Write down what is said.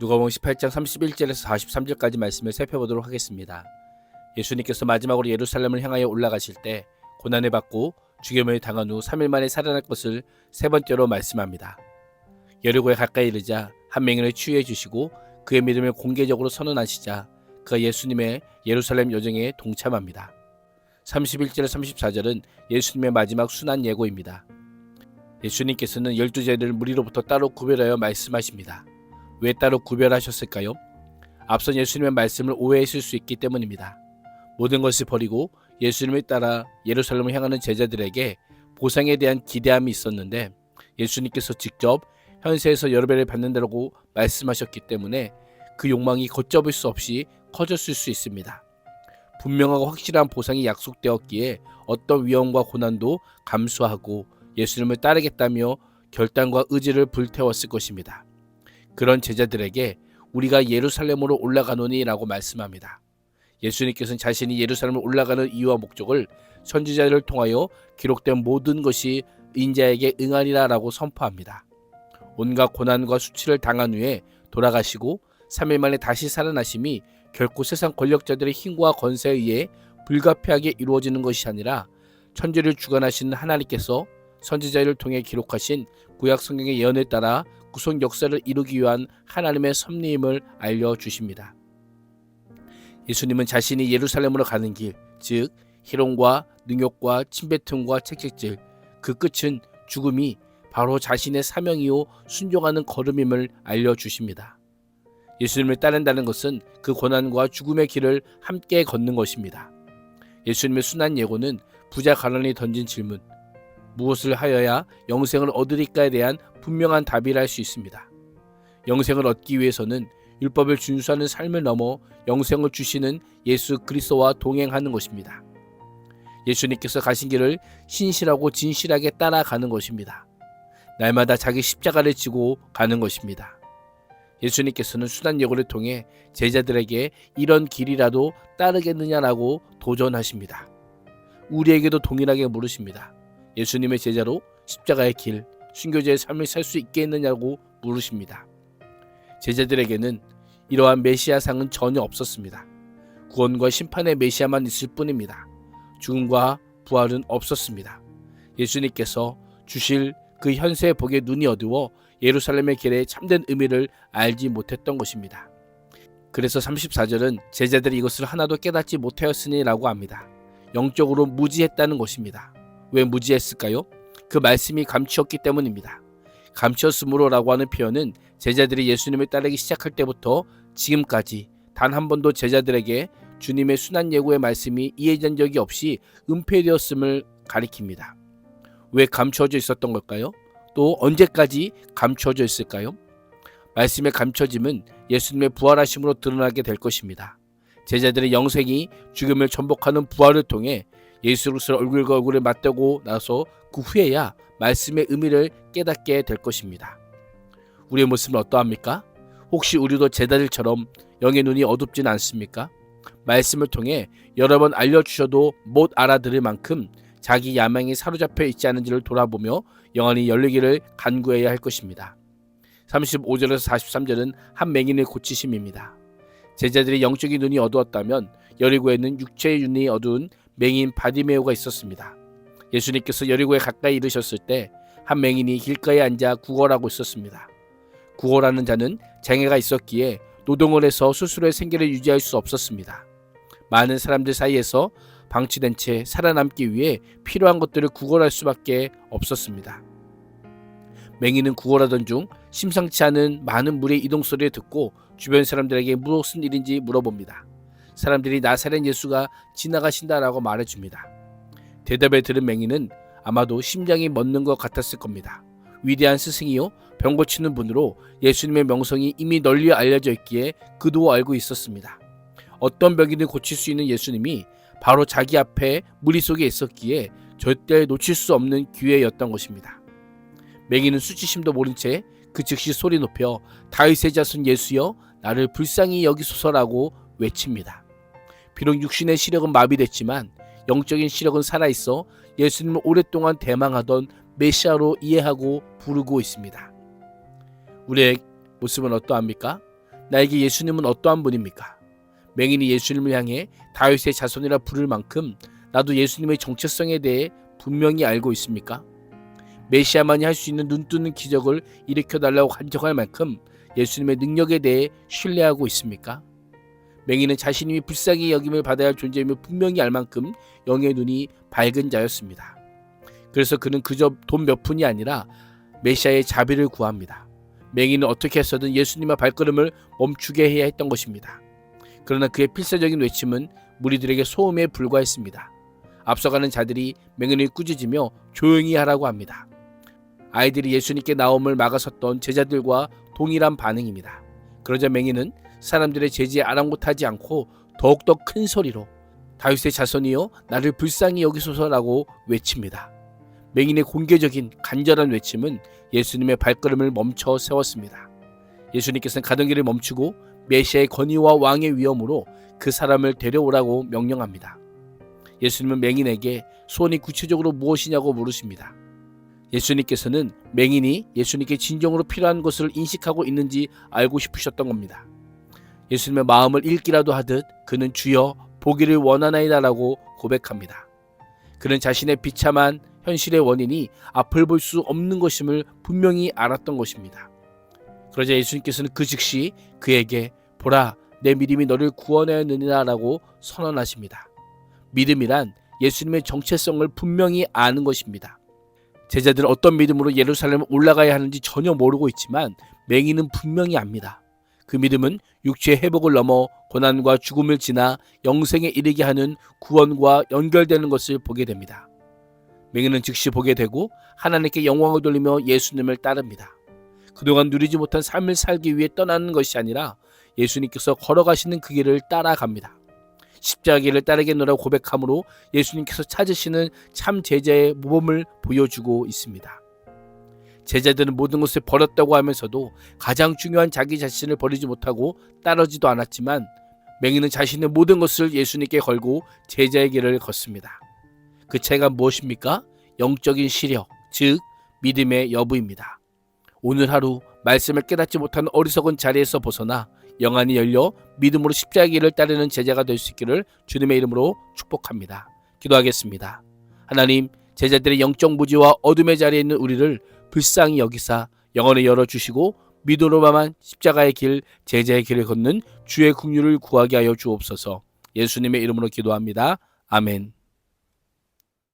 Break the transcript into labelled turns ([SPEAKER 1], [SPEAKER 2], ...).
[SPEAKER 1] 누가복음 18장 31절에서 43절까지 말씀을 살펴보도록 하겠습니다. 예수님께서 마지막으로 예루살렘을 향하여 올라가실 때 고난을 받고 죽임을 당한 후 3일 만에 살아날 것을 세 번째로 말씀합니다. 여리고에 가까이 이르자 한 맹인을 치유해 주시고 그의 믿음을 공개적으로 선언하시자 그가 예수님의 예루살렘 여정에 동참합니다. 31절 34절은 예수님의 마지막 순환 예고입니다. 예수님께서는 12제자를 무리로부터 따로 구별하여 말씀하십니다. 왜 따로 구별하셨을까요? 앞선 예수님의 말씀을 오해했을 수 있기 때문입니다. 모든 것을 버리고 예수님을 따라 예루살렘을 향하는 제자들에게 보상에 대한 기대함이 있었는데 예수님께서 직접 현세에서 여러 배를 받는다고 말씀하셨기 때문에 그 욕망이 걷잡을 수 없이 커졌을 수 있습니다. 분명하고 확실한 보상이 약속되었기에 어떤 위험과 고난도 감수하고 예수님을 따르겠다며 결단과 의지를 불태웠을 것입니다. 그런 제자들에게 우리가 예루살렘으로 올라가노니 라고 말씀합니다. 예수님께서는 자신이 예루살렘을 올라가는 이유와 목적을 선지자들을 통하여 기록된 모든 것이 인자에게 응하리라 라고 선포합니다. 온갖 고난과 수치를 당한 후에 돌아가시고 3일 만에 다시 살아나심이 결코 세상 권력자들의 힘과 권세에 의해 불가피하게 이루어지는 것이 아니라 천지를 주관하시는 하나님께서 선지자를 통해 기록하신 구약 성경의 예언에 따라 구속 역사를 이루기 위한 하나님의 섭리임을 알려주십니다. 예수님은 자신이 예루살렘으로 가는 길, 즉 희롱과 능욕과 침뱉음과 채찍질, 그 끝은 죽음이 바로 자신의 사명이요 순종하는 걸음임을 알려주십니다. 예수님을 따른다는 것은 그 고난과 죽음의 길을 함께 걷는 것입니다. 예수님의 순환 예고는 부자 가난이 던진 질문, 무엇을 하여야 영생을 얻으리까에 대한 분명한 답이라 할 수 있습니다. 영생을 얻기 위해서는 율법을 준수하는 삶을 넘어 영생을 주시는 예수 그리스도와 동행하는 것입니다. 예수님께서 가신 길을 신실하고 진실하게 따라가는 것입니다. 날마다 자기 십자가를 지고 가는 것입니다. 예수님께서는 순환 예고를 통해 제자들에게 이런 길이라도 따르겠느냐라고 도전하십니다. 우리에게도 동일하게 물으십니다. 예수님의 제자로 십자가의 길, 순교자의 삶을 살 수 있겠느냐고 물으십니다. 제자들에게는 이러한 메시아상은 전혀 없었습니다. 구원과 심판의 메시아만 있을 뿐입니다. 죽음과 부활은 없었습니다. 예수님께서 주실 그 현세의 복에 눈이 어두워 예루살렘의 길의 참된 의미를 알지 못했던 것입니다. 그래서 34절은 제자들이 이것을 하나도 깨닫지 못하였으니 라고 합니다. 영적으로 무지했다는 것입니다. 왜 무지했을까요? 그 말씀이 감추었기 때문입니다. 감추었으므로 라고 하는 표현은 제자들이 예수님을 따르기 시작할 때부터 지금까지 단 한 번도 제자들에게 주님의 순환 예고의 말씀이 이해된 적이 없이 은폐되었음을 가리킵니다. 왜 감추어져 있었던 걸까요? 또 언제까지 감추어져 있을까요? 말씀의 감춰짐은 예수님의 부활하심으로 드러나게 될 것입니다. 제자들의 영생이 죽음을 전복하는 부활을 통해 예수 그리스도의 얼굴과 얼굴을 맞대고 나서 그 후에야 말씀의 의미를 깨닫게 될 것입니다. 우리의 모습은 어떠합니까? 혹시 우리도 제자들처럼 영의 눈이 어둡지는 않습니까? 말씀을 통해 여러 번 알려주셔도 못 알아들을 만큼 자기 야망이 사로잡혀 있지 않은지를 돌아보며 영안이 열리기를 간구해야 할 것입니다. 35절에서 43절은 한 맹인의 고치심입니다. 제자들이 영적인 눈이 어두웠다면 여리고에는 육체의 눈이 어두운 맹인 바디메오가 있었습니다. 예수님께서 여리고에 가까이 이르셨을 때 한 맹인이 길가에 앉아 구걸하고 있었습니다. 구걸하는 자는 장애가 있었기에 노동을 해서 스스로의 생계를 유지할 수 없었습니다. 많은 사람들 사이에서 방치된 채 살아남기 위해 필요한 것들을 구걸할 수밖에 없었습니다. 맹인은 구걸하던 중 심상치 않은 많은 물의 이동 소리를 듣고 주변 사람들에게 무슨 일인지 물어봅니다. 사람들이 나사렛 예수가 지나가신다라고 말해줍니다. 대답을 들은 맹인은 아마도 심장이 멎는 것 같았을 겁니다. 위대한 스승이요 병 고치는 분으로 예수님의 명성이 이미 널리 알려져 있기에 그도 알고 있었습니다. 어떤 병이든 고칠 수 있는 예수님이 바로 자기 앞에 무리 속에 있었기에 절대 놓칠 수 없는 기회였던 것입니다. 맹인은 수치심도 모른 채 그 즉시 소리 높여 다윗의 자손 예수여 나를 불쌍히 여기소서라고 외칩니다. 비록 육신의 시력은 마비됐지만 영적인 시력은 살아있어 예수님을 오랫동안 대망하던 메시아로 이해하고 부르고 있습니다. 우리의 모습은 어떠합니까? 나에게 예수님은 어떠한 분입니까? 맹인이 예수님을 향해 다윗의 자손이라 부를 만큼 나도 예수님의 정체성에 대해 분명히 알고 있습니까? 메시아만이 할 수 있는 눈뜨는 기적을 일으켜달라고 간청할 만큼 예수님의 능력에 대해 신뢰하고 있습니까? 맹인은 자신이 불쌍히 여김을 받아야 할 존재임을 분명히 알 만큼 영의 눈이 밝은 자였습니다. 그래서 그는 그저 돈 몇 푼이 아니라 메시아의 자비를 구합니다. 맹인은 어떻게 해서든 예수님의 발걸음을 멈추게 해야 했던 것입니다. 그러나 그의 필사적인 외침은 무리들에게 소음에 불과했습니다. 앞서가는 자들이 맹인을 꾸짖으며 조용히 하라고 합니다. 아이들이 예수님께 나옴을 막아섰던 제자들과 동일한 반응입니다. 그러자 맹인은 사람들의 제지에 아랑곳하지 않고 더욱더 큰 소리로 다윗의 자손이여 나를 불쌍히 여기소서라고 외칩니다. 맹인의 공개적인 간절한 외침은 예수님의 발걸음을 멈춰 세웠습니다. 예수님께서는 가던 길을 멈추고 메시아의 권위와 왕의 위엄으로 그 사람을 데려오라고 명령합니다. 예수님은 맹인에게 소원이 구체적으로 무엇이냐고 물으십니다. 예수님께서는 맹인이 예수님께 진정으로 필요한 것을 인식하고 있는지 알고 싶으셨던 겁니다. 예수님의 마음을 읽기라도 하듯 그는 주여 보기를 원하나이다라고 고백합니다. 그는 자신의 비참한 현실의 원인이 앞을 볼 수 없는 것임을 분명히 알았던 것입니다. 그러자 예수님께서는 그 즉시 그에게 보라 내 믿음이 너를 구원하였느니라 라고 선언하십니다. 믿음이란 예수님의 정체성을 분명히 아는 것입니다. 제자들은 어떤 믿음으로 예루살렘에 올라가야 하는지 전혀 모르고 있지만 맹인은 분명히 압니다. 그 믿음은 육체의 회복을 넘어 고난과 죽음을 지나 영생에 이르게 하는 구원과 연결되는 것을 보게 됩니다. 맹인은 즉시 보게 되고 하나님께 영광을 돌리며 예수님을 따릅니다. 그동안 누리지 못한 삶을 살기 위해 떠나는 것이 아니라 예수님께서 걸어가시는 그 길을 따라갑니다. 십자가 길을 따르겠노라고 고백함으로 예수님께서 찾으시는 참 제자의 모범을 보여주고 있습니다. 제자들은 모든 것을 버렸다고 하면서도 가장 중요한 자기 자신을 버리지 못하고 따르지도 않았지만 맹인은 자신의 모든 것을 예수님께 걸고 제자의 길을 걷습니다. 그 차이가 무엇입니까? 영적인 시력, 즉 믿음의 여부입니다. 오늘 하루 말씀을 깨닫지 못하는 어리석은 자리에서 벗어나 영안이 열려 믿음으로 십자가 길을 따르는 제자가 될 수 있기를 주님의 이름으로 축복합니다. 기도하겠습니다. 하나님, 제자들의 영적 무지와 어둠의 자리에 있는 우리를 불쌍히 여기사 영혼을 열어주시고 믿음으로만 십자가의 길, 제자의 길을 걷는 주의 긍휼을 구하게 하여 주옵소서. 예수님의 이름으로 기도합니다. 아멘.